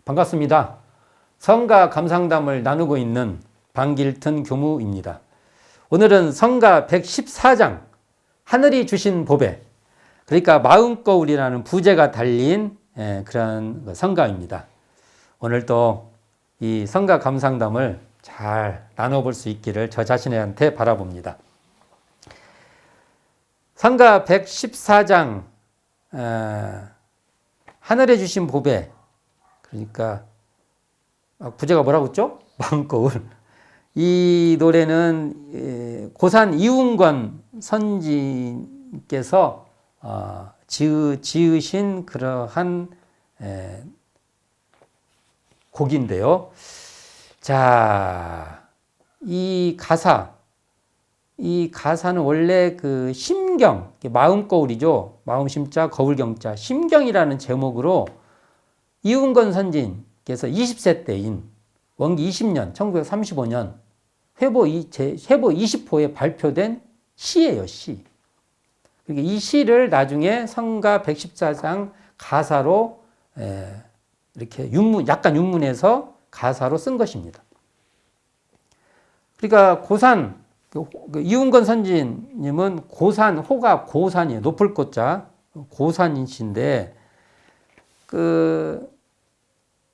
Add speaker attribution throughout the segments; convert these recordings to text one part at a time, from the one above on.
Speaker 1: 반갑습니다. 성가 감상담을 나누고 있는 방길튼 교무입니다. 오늘은 성가 114장 하늘이 주신 보배, 그러니까 마음거울이라는 부제가 달린 그런 성가입니다. 오늘도 이 성가 감상담을 잘 나눠볼 수 있기를 저 자신한테 바라봅니다. 성가 114장 하늘에 주신 보배, 그러니까 부제가 뭐라고 했죠? 마음거울. 이 노래는 고산 이웅건 선지께서 지으신 그러한 곡인데요. 자, 이 가사는 원래 그 심경, 마음거울이죠. 마음심자, 거울경자, 심경이라는 제목으로 이웅건 선진께서 20세 때인 원기 20년, 1935년 회보 20호에 발표된 시예요, 시. 그러니까 이 시를 나중에 성가 114장 가사로 이렇게 약간 윤문해서 가사로 쓴 것입니다. 그러니까 이웅건 선진님은 호가 고산이에요. 높을 고자, 고산이신데,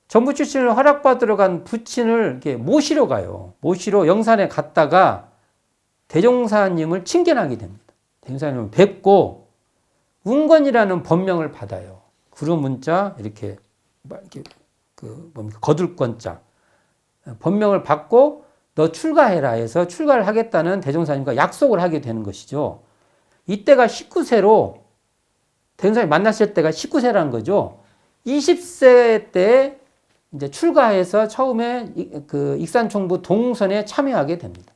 Speaker 1: 전부 출신을 허락받으러 간 부친을 이렇게 모시러 가요. 모시러 영산에 갔다가 대종사님을 친견하게 됩니다. 대종사님을 뵙고 운건이라는 법명을 받아요. 구름 문자 이렇게 거둘건자 법명을 받고 너 출가해라 해서 출가를 하겠다는 대종사님과 약속을 하게 되는 것이죠. 이때가 19세로 대종사님 만났을 때가 19세라는 거죠. 20세 때 이제 출가해서 처음에 익산총부 동선에 참여하게 됩니다.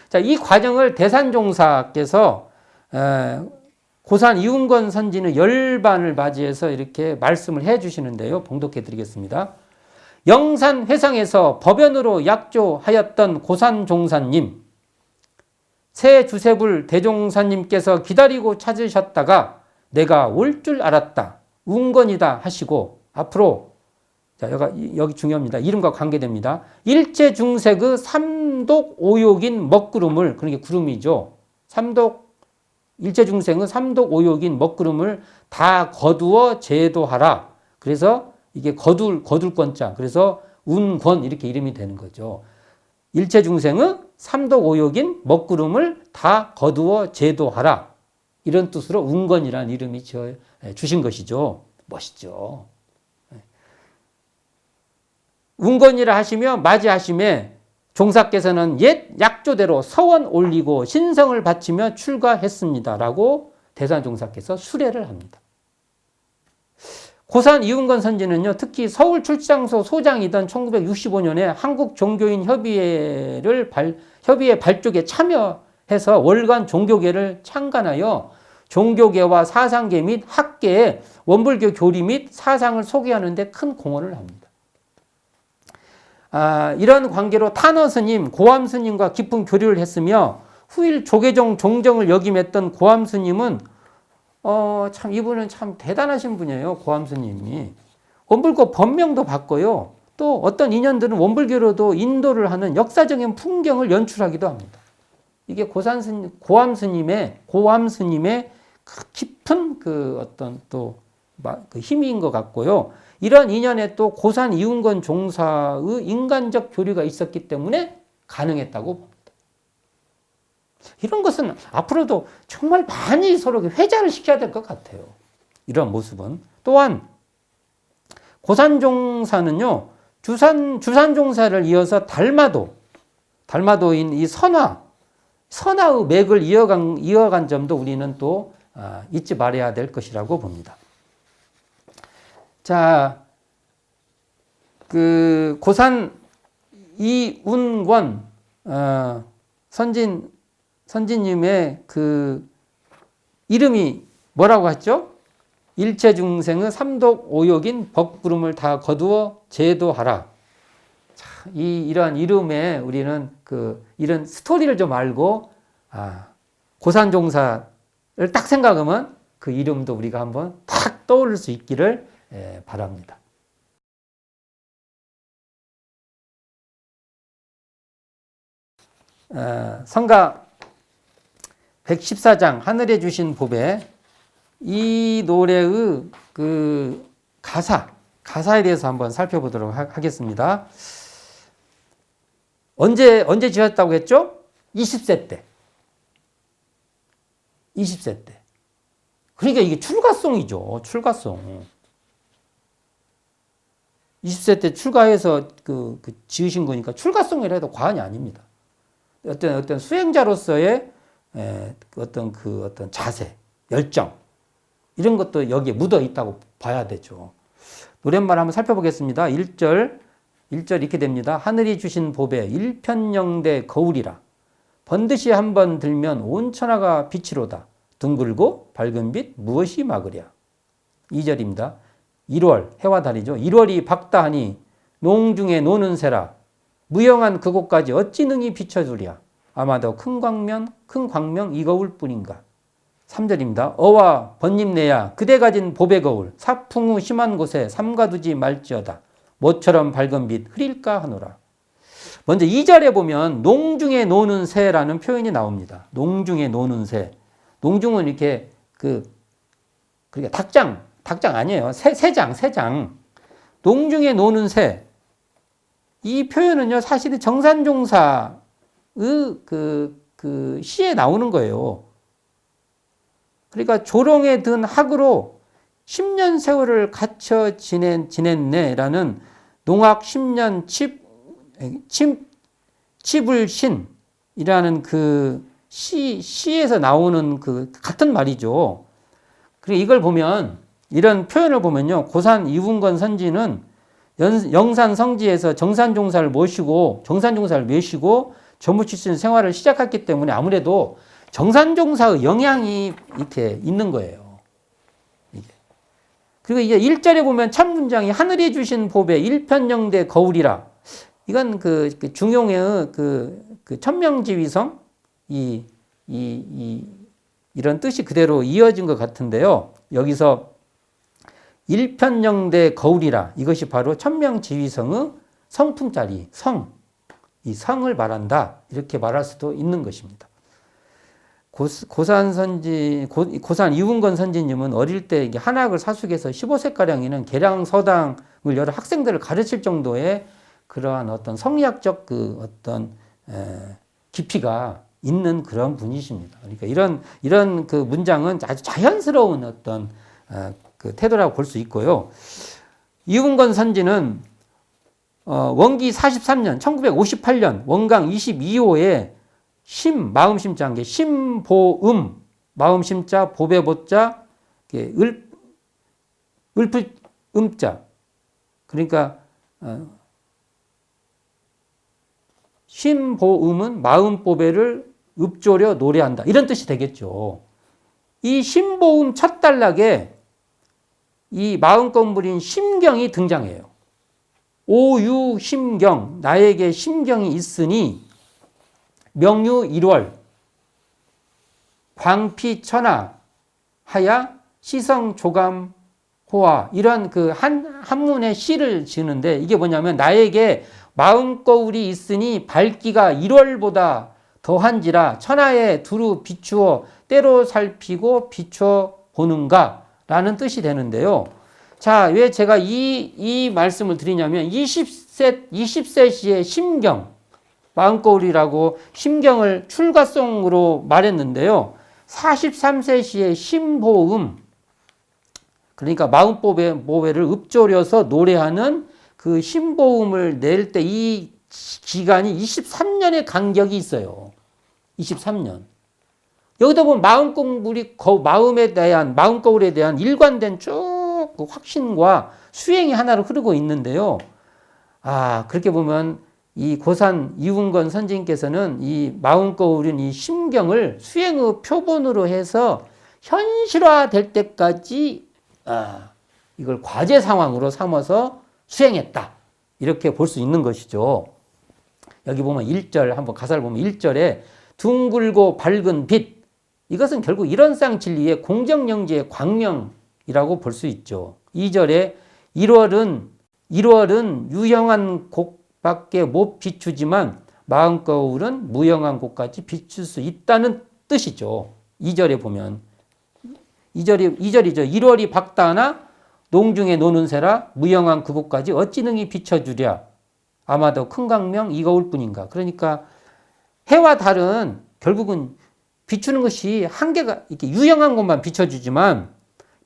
Speaker 1: 자, 이 과정을 대산종사께서 고산 이웅건 선지는 열반을 맞이해서 이렇게 말씀을 해 주시는데요. 봉독해 드리겠습니다. 영산 회상에서 법연으로 약조하였던 고산종사님, 새 주세불 대종사님께서 기다리고 찾으셨다가 내가 올 줄 알았다. 운건이다 하시고 앞으로, 자, 여기 중요합니다. 이름과 관계됩니다. 일체 중세 삼독 오욕인 먹구름을, 그러니까 구름이죠. 일체 중생은 삼독 오욕인 먹구름을 다 거두어 제도하라. 그래서 이게 거둘 건자. 그래서 운권 이렇게 이름이 되는 거죠. 일체 중생은 삼독 오욕인 먹구름을 다 거두어 제도하라. 이런 뜻으로 운건이라는 이름이 주신 것이죠. 멋있죠. 운건이라 하시며 맞이하심에 종사께서는 옛 약조대로 서원 올리고 신성을 바치며 출가했습니다라고 대산종사께서 수례를 합니다. 고산 이웅건 선지는요, 특히 서울 출장소 소장이던 1965년에 한국종교인협의회 발족에 참여해서 월간 종교계를 창간하여 종교계와 사상계 및 학계에 원불교 교리 및 사상을 소개하는 데 큰 공헌을 합니다. 이런 관계로 탄어 스님, 고암 스님과 깊은 교류를 했으며 후일 조계종 종정을 역임했던 고암 스님은 이분은 참 대단하신 분이에요. 고암 스님이. 원불교 법명도 바꿔요. 또 어떤 인연들은 원불교로도 인도를 하는 역사적인 풍경을 연출하기도 합니다. 이게 고암 스님의 깊은 어떤 힘인 것 같고요. 이런 인연에 또 고산 이웅건 종사의 인간적 교류가 있었기 때문에 가능했다고 봅니다. 이런 것은 앞으로도 정말 많이 서로 회자를 시켜야 될 것 같아요. 이런 모습은. 또한 고산 종사는요, 주산 종사를 이어서 달마도인 이 선화의 맥을 이어간 점도 우리는 또 잊지 말아야 될 것이라고 봅니다. 자, 고산 이운권 선진님의 이름이 뭐라고 했죠? 일체 중생의 삼독 오욕인 먹구름을 다 거두어 제도하라. 자, 이러한 이름에 우리는 이런 스토리를 좀 알고 고산종사를 딱 생각하면 그 이름도 우리가 한번 탁 떠올릴 수 있기를 바랍니다. 성가 114장 하늘에 주신 보배, 이 노래의 그 가사에 대해서 한번 살펴보도록 하겠습니다. 언제 지었다고 했죠? 20세 때. 20세 때. 그러니까 이게 출가송이죠. 출가송. 20세 때 출가해서 그 지으신 거니까 출가송이라 해도 과언이 아닙니다. 어떤 수행자로서의 어떤 자세, 열정, 이런 것도 여기에 묻어 있다고 봐야 되죠. 노랫말 한번 살펴보겠습니다. 1절 이렇게 됩니다. 하늘이 주신 보배 일편영대 거울이라. 번듯이 한번 들면 온 천하가 빛이로다. 둥글고 밝은 빛 무엇이 막으랴. 2절입니다. 1월 해와 달이죠. 1월이 밝다하니 농중에 노는 새라. 무영한 그곳까지 어찌 능히 비춰주랴. 아마도 큰 광명 이 거울뿐인가. 3절입니다. 어와 번님내야 그대 가진 보배 거울 사풍우 심한 곳에 삼가두지 말지어다. 모처럼 밝은 빛 흐릴까 하노라. 먼저 2절에 보면 농중에 노는 새라는 표현이 나옵니다. 농중에 노는 새. 농중은 이렇게 그러니까 닭장 아니에요. 새장. 농중에 노는 새. 이 표현은요, 사실은 정산종사의 그 시에 나오는 거예요. 그러니까 조롱에 든 학으로 10년 세월을 갇혀 지냈네라는 농악 10년 치불신이라는 그 시에서 나오는 그 같은 말이죠. 그리고 이걸 보면, 이런 표현을 보면요, 고산 이훈건 선지는 영산 성지에서 정산종사를 모시고 전무치신 생활을 시작했기 때문에 아무래도 정산종사의 영향이 이렇게 있는 거예요. 이게. 그리고 이제 1절에 보면 첫 문장이 하늘이 주신 보배 일편영대 거울이라. 이건 그 중용의 그 천명지위성 이런 뜻이 그대로 이어진 것 같은데요. 여기서 일편영대 거울이라, 이것이 바로 천명지위성의 성품자리, 이 성을 말한다. 이렇게 말할 수도 있는 것입니다. 고산 이훈건 선지님은 어릴 때 한학을 사숙해서 15세가량이는 계량서당을 여러 학생들을 가르칠 정도의 그러한 어떤 성리학적 깊이가 있는 그런 분이십니다. 그러니까 이런 그 문장은 아주 자연스러운 어떤 그 태도라고 볼 수 있고요. 이훈건 선지는 원기 43년 1958년 원강 22호에 마음심자인 게 심보음, 마음심자, 보배보자, 을음자. 그러니까 심보음은 마음보배를 읍조려 노래한다. 이런 뜻이 되겠죠. 이 심보음 첫 단락에 이 마음건물인 심경이 등장해요. 오유 심경, 나에게 심경이 있으니 명유 1월, 광피천하, 하야 시성 조감 호화, 이런 그 한문의 시를 지는데, 이게 뭐냐면 나에게 마음거울이 있으니 밝기가 1월보다 더한지라 천하에 두루 비추어 때로 살피고 비춰 보는가 라는 뜻이 되는데요. 자, 왜 제가 이 말씀을 드리냐면 20세 시의 심경, 마음거울이라고 심경을 출가송으로 말했는데요. 43세 시의 심보음, 그러니까 마음보배를 읊조려서 노래하는 그 심보음을 낼 때 이 기간이 23년의 간격이 있어요. 23년. 여기다 보면 마음거울에 대한 일관된 쭉 그 확신과 수행이 하나로 흐르고 있는데요. 그렇게 보면 이 고산 이훈건 선지님께서는 이 마음거울인 이 심경을 수행의 표본으로 해서 현실화될 때까지 이걸 과제 상황으로 삼아서 수행했다. 이렇게 볼 수 있는 것이죠. 여기 보면 1절, 한번 가사를 보면 1절에 둥글고 밝은 빛, 이것은 결국 일원상 진리의 공정영지의 광명이라고 볼 수 있죠. 2절에 1월은 유형한 곡밖에 못 비추지만 마음 거울은 무영한 곳까지 비출 수 있다는 뜻이죠. 2절에 보면 2절이죠. 1월이 밝다나 농중에 노는 새라 무영한 그곳까지 어찌 능히 비춰주랴. 아마도 큰 광명 이거울 뿐인가. 그러니까 해와 달은 결국은 비추는 것이 한계가 이렇게 유영한 곳만 비춰주지만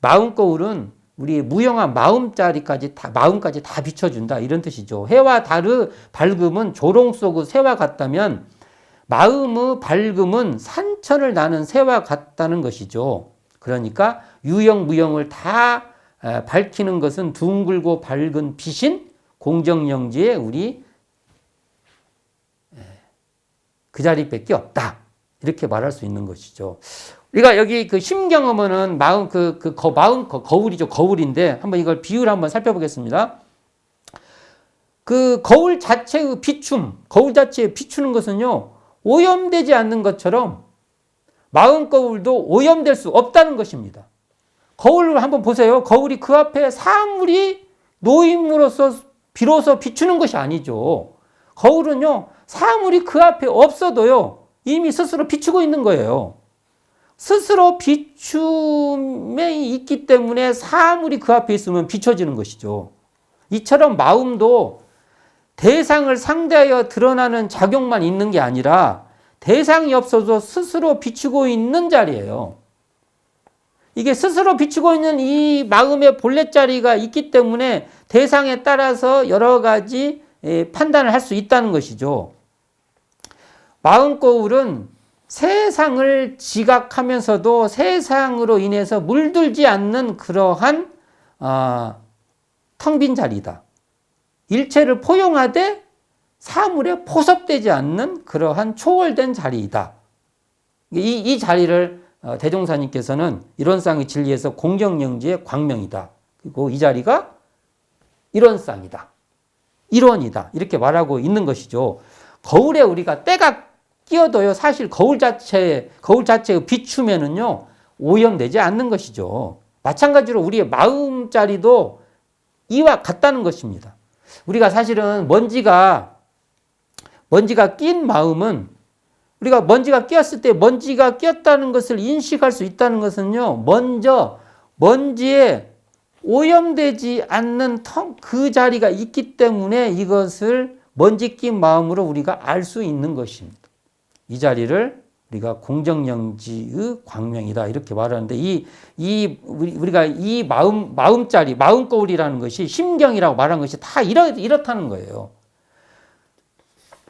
Speaker 1: 마음 거울은 우리의 무영한 마음까지 다 비춰준다 이런 뜻이죠. 해와 달의 밝음은 조롱 속의 새와 같다면 마음의 밝음은 산천을 나는 새와 같다는 것이죠. 그러니까 유영 무영을 다 밝히는 것은 둥글고 밝은 빛인 공정영지에 우리 그 자리밖에 없다. 이렇게 말할 수 있는 것이죠. 우리가 여기 그 심경음은 마음 거울이죠. 거울인데 한번 이걸 비유를 한번 살펴보겠습니다. 그 거울 자체의 비춤, 거울 자체에 비추는 것은요, 오염되지 않는 것처럼 마음 거울도 오염될 수 없다는 것입니다. 거울을 한번 보세요. 거울이 그 앞에 사물이 놓임으로써 비로소 비추는 것이 아니죠. 거울은요, 사물이 그 앞에 없어도요, 이미 스스로 비추고 있는 거예요. 스스로 비춤에 있기 때문에 사물이 그 앞에 있으면 비춰지는 것이죠. 이처럼 마음도 대상을 상대하여 드러나는 작용만 있는 게 아니라 대상이 없어도 스스로 비추고 있는 자리예요. 이게 스스로 비추고 있는 이 마음의 본래 자리가 있기 때문에 대상에 따라서 여러 가지 판단을 할 수 있다는 것이죠. 마음 거울은 세상을 지각하면서도 세상으로 인해서 물들지 않는 그러한 텅 빈 자리다. 일체를 포용하되 사물에 포섭되지 않는 그러한 초월된 자리이다. 이 자리를 대종사님께서는 일원상의 진리에서 공정영지의 광명이다. 그리고 이 자리가 일원상이다. 일원이다. 이렇게 말하고 있는 것이죠. 거울에 우리가 때가 끼어도요, 사실 거울 자체의 비추면은요, 오염되지 않는 것이죠. 마찬가지로 우리의 마음자리도 이와 같다는 것입니다. 우리가 사실은 먼지가 낀 마음은 우리가 먼지가 끼었을 때 먼지가 끼었다는 것을 인식할 수 있다는 것은요, 먼저 먼지에 오염되지 않는 그 자리가 있기 때문에 이것을 먼지 낀 마음으로 우리가 알 수 있는 것입니다. 이 자리를 우리가 공정영지의 광명이다 이렇게 말하는데 우리가 이 마음자리, 마음 거울이라는 것이 심경이라고 말한 것이 다 이렇다는 거예요.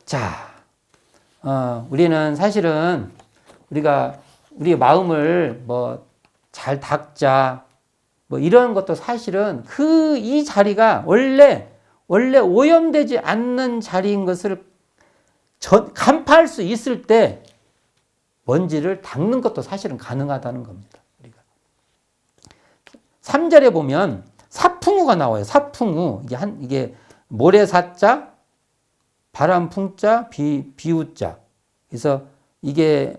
Speaker 1: 자, 우리는 사실은 우리가 우리의 마음을 잘 닦자 이런 것도 사실은 이 자리가 원래 오염되지 않는 자리인 것을 간파할 수 있을 때 먼지를 닦는 것도 사실은 가능하다는 겁니다. 우리가 3절에 보면 사풍우가 나와요. 사풍우 이게 모래사자, 바람풍자, 비우자. 그래서 이게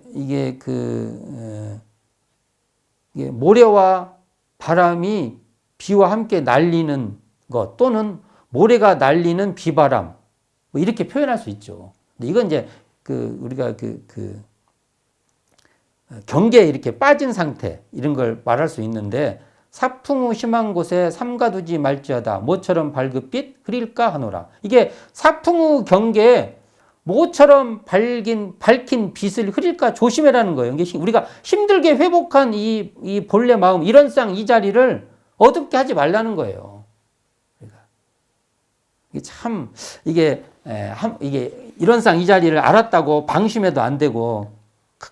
Speaker 1: 모래와 바람이 비와 함께 날리는 것 또는 모래가 날리는 비바람 이렇게 표현할 수 있죠. 이건 이제 우리가 경계에 이렇게 빠진 상태 이런 걸 말할 수 있는데 사풍우 심한 곳에 삼가두지 말지어다 모처럼 발급빛 흐릴까 하노라. 이게 사풍우 경계에 모처럼 밝힌 빛을 흐릴까 조심해라는 거예요. 이게 우리가 힘들게 회복한 이 본래 마음 일원상 이 자리를 어둡게 하지 말라는 거예요. 이게 일원상 이 자리를 알았다고 방심해도 안 되고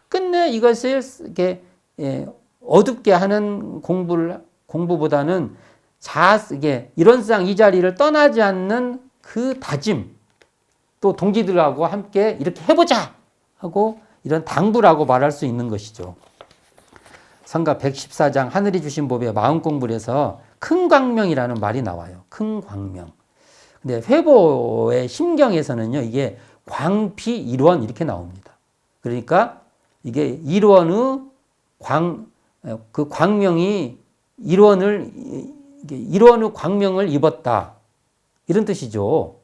Speaker 1: 끝내 이것을 이렇게 어둡게 하는 공부보다는 이게 일원상 이 자리를 떠나지 않는 그 다짐 또 동지들하고 함께 이렇게 해보자 하고 이런 당부라고 말할 수 있는 것이죠. 성가 114장 하늘이 주신 법에 마음 공부를 해서 큰 광명이라는 말이 나와요. 큰 광명. 근데 회보의 심경에서는요, 이게 광피 일원 이렇게 나옵니다. 그러니까 이게 일원의 그 광명이 일원의 광명을 입었다. 이런 뜻이죠.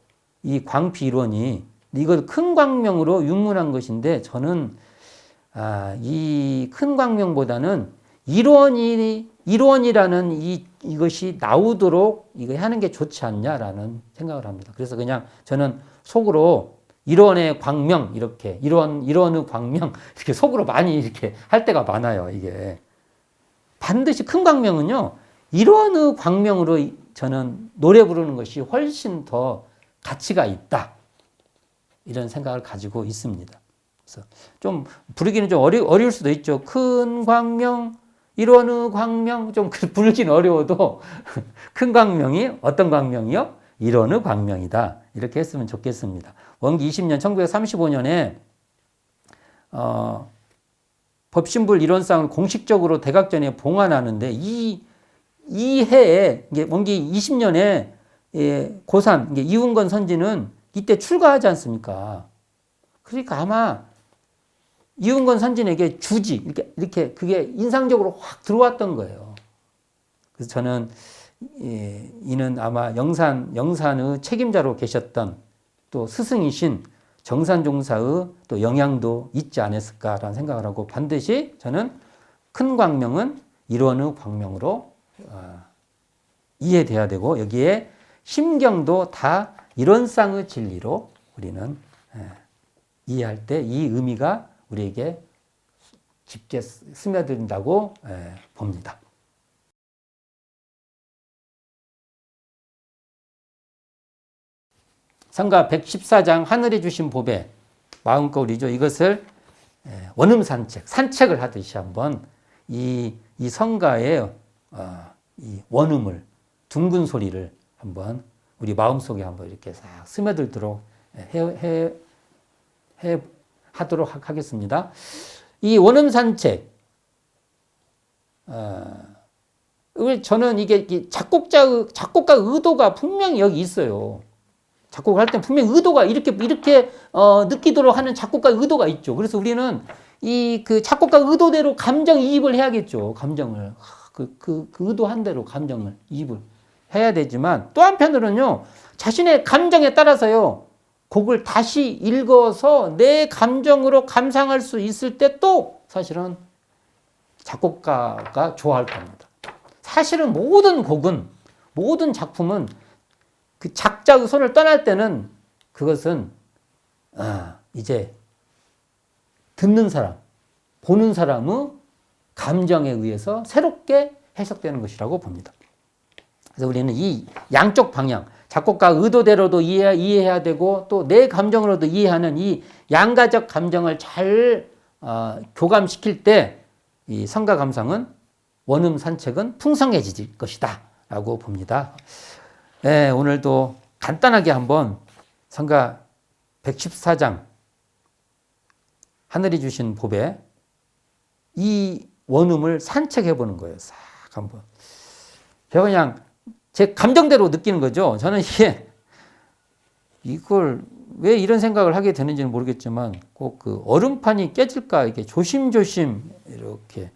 Speaker 1: 이 광피 일원이 이걸 큰 광명으로 윤문한 것인데 저는 이 큰 광명보다는 일원이라는 이것이 나오도록 이거 하는 게 좋지 않냐라는 생각을 합니다. 그래서 그냥 저는 속으로 일원의 광명 이렇게 일원의 광명 이렇게 속으로 많이 이렇게 할 때가 많아요. 이게 반드시 큰 광명은요 일원의 광명으로 저는 노래 부르는 것이 훨씬 더 가치가 있다 이런 생각을 가지고 있습니다. 그래서 좀 부르기는 좀 어려울 수도 있죠. 큰 광명 일원의 광명 좀 부르기는 어려워도 큰 광명이 어떤 광명이요? 일원의 광명이다. 이렇게 했으면 좋겠습니다. 원기 20년 1935년에 법신불 이론상을 공식적으로 대각전에 봉안하는데 이 해에 원기 20년에 고산 이훈건 선지는 이때 출가하지 않습니까? 그러니까 아마 이훈건 선진에게 주지 이렇게 그게 인상적으로 확 들어왔던 거예요. 그래서 저는 이는 아마 영산의 책임자로 계셨던 또 스승이신 정산종사의 또 영향도 있지 않았을까라는 생각을 하고 반드시 저는 큰 광명은 일원의 광명으로 이해돼야 되고 여기에 심경도 다 일원상의 진리로 우리는 이해할 때 이 의미가 우리에게 깊게 스며든다고 봅니다. 성가 114장 하늘이 주신 보배 마음거울이죠. 이것을 산책을 하듯이 한번 이 성가의 이 원음을 둥근 소리를 한번 우리 마음속에 한번 이렇게 싹 스며들도록 하도록 하겠습니다. 이 원음 산책 저는 이게 작곡가 의도가 분명히 여기 있어요. 작곡을 할 때 분명히 의도가 이렇게 느끼도록 하는 작곡가 의도가 있죠. 그래서 우리는 그 작곡가 의도대로 감정이입을 해야겠죠. 감정을 그 의도한 대로 감정을 이입을 해야 되지만 또 한편으로는요 자신의 감정에 따라서요 곡을 다시 읽어서 내 감정으로 감상할 수 있을 때 또 사실은 작곡가가 좋아할 겁니다. 사실은 모든 작품은 그 작자의 손을 떠날 때는 그것은 이제 듣는 사람, 보는 사람의 감정에 의해서 새롭게 해석되는 것이라고 봅니다. 그래서 우리는 이 양쪽 방향, 작곡가 의도대로도 이해해야 되고 또 내 감정으로도 이해하는 이 양가적 감정을 잘 교감시킬 때 이 성가 감상은 원음 산책은 풍성해질 것이다 라고 봅니다. 네, 오늘도 간단하게 한번 성가 114장 하늘이 주신 보배 이 원음을 산책해 보는 거예요. 싹 한번. 제가 그냥 제 감정대로 느끼는 거죠. 저는 이걸 왜 이런 생각을 하게 되는지는 모르겠지만 꼭 그 얼음판이 깨질까 이렇게 조심조심 이렇게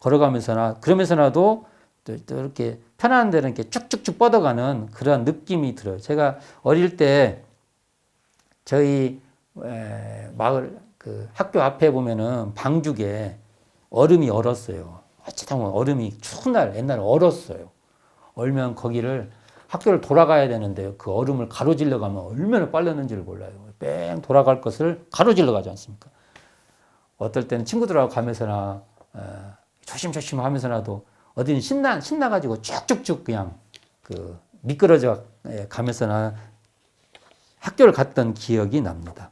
Speaker 1: 걸어가면서나 그러면서라도 또 이렇게 편안한 데는 이렇게 쭉쭉쭉 뻗어가는 그런 느낌이 들어요. 제가 어릴 때 저희 마을 그 학교 앞에 보면은 방죽에 얼음이 얼었어요. 어찌다 보면 얼음이 추운 날 옛날에 얼었어요. 얼면 거기를 학교를 돌아가야 되는데 그 얼음을 가로질러 가면 얼마나 빨랐는지를 몰라요. 뺑 돌아갈 것을 가로질러 가지 않습니까? 어떨 때는 친구들하고 가면서나 조심조심 하면서라도 어디는 신나가지고 쭉쭉쭉 그냥 그 미끄러져 가면서나 학교를 갔던 기억이 납니다.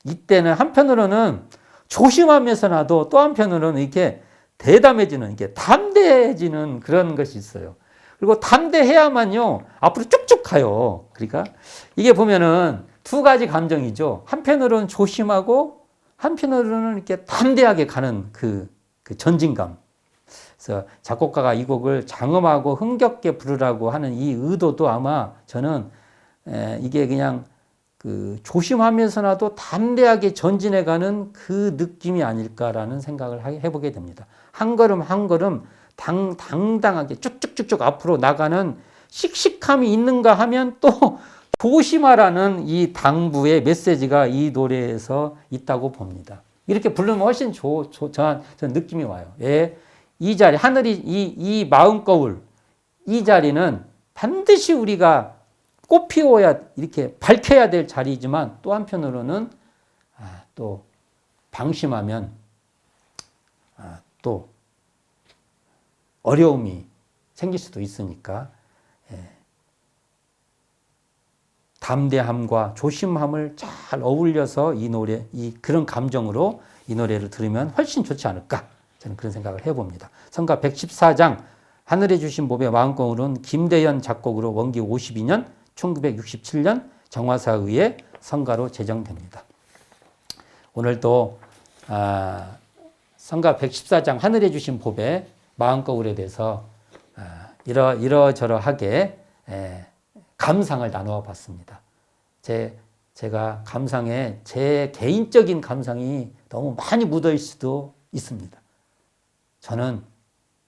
Speaker 1: 이때는 한편으로는 조심하면서나도 또 한편으로는 이렇게 대담해지는, 이렇게 담대해지는 그런 것이 있어요. 그리고 담대해야만요, 앞으로 쭉쭉 가요. 그러니까 이게 보면은 두 가지 감정이죠. 한편으로는 조심하고, 한편으로는 이렇게 담대하게 가는 그 전진감. 그래서 작곡가가 이 곡을 장엄하고 흥겹게 부르라고 하는 이 의도도 아마 저는 이게 그냥 그 조심하면서라도 담대하게 전진해가는 그 느낌이 아닐까라는 생각을 해보게 됩니다. 한 걸음 한 걸음 당당하게 쭉쭉쭉쭉 앞으로 나가는 씩씩함이 있는가 하면 또 조심하라는 이 당부의 메시지가 이 노래에서 있다고 봅니다. 이렇게 부르면 훨씬 저는 느낌이 와요. 예, 이 자리, 하늘이, 이 마음거울, 이 자리는 반드시 우리가 꽃 피워야, 이렇게 밝혀야 될 자리지만 또 한편으로는 또 방심하면 또 어려움이 생길 수도 있으니까 담대함과 조심함을 잘 어울려서 이 노래, 그런 감정으로 이 노래를 들으면 훨씬 좋지 않을까, 저는 그런 생각을 해봅니다. 성가 114장 하늘에 주신 봅의 마음거울은 김대현 작곡으로 원기 52년 1967년 정화사에 의해 성가로 제정됩니다. 오늘도 성가 114장 하늘에 주신 봅의 마음거울에 대해서 이러저러하게 감상을 나누어 봤습니다. 제가 감상에 제 개인적인 감상이 너무 많이 묻어있을 수도 있습니다. 저는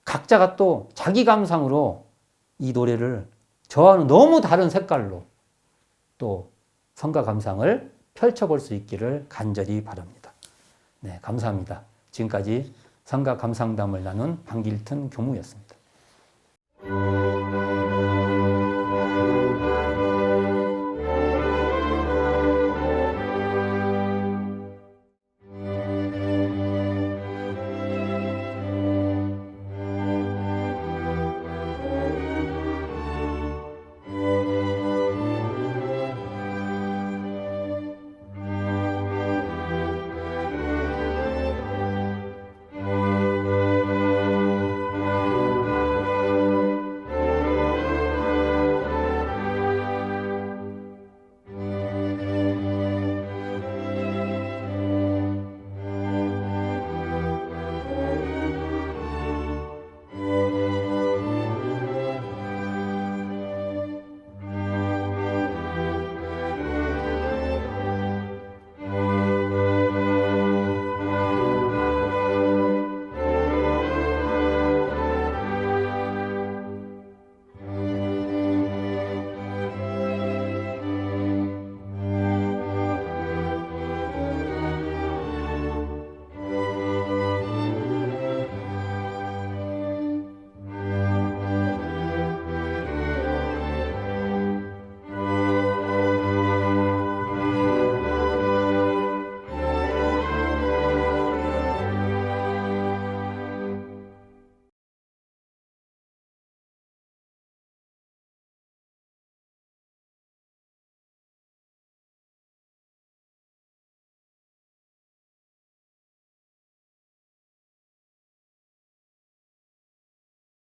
Speaker 1: 각자가 또 자기 감상으로 이 노래를 저와는 너무 다른 색깔로 또 성가 감상을 펼쳐볼 수 있기를 간절히 바랍니다. 네, 감사합니다. 지금까지 성가 감상담을 나눈 방길튼 교무였습니다.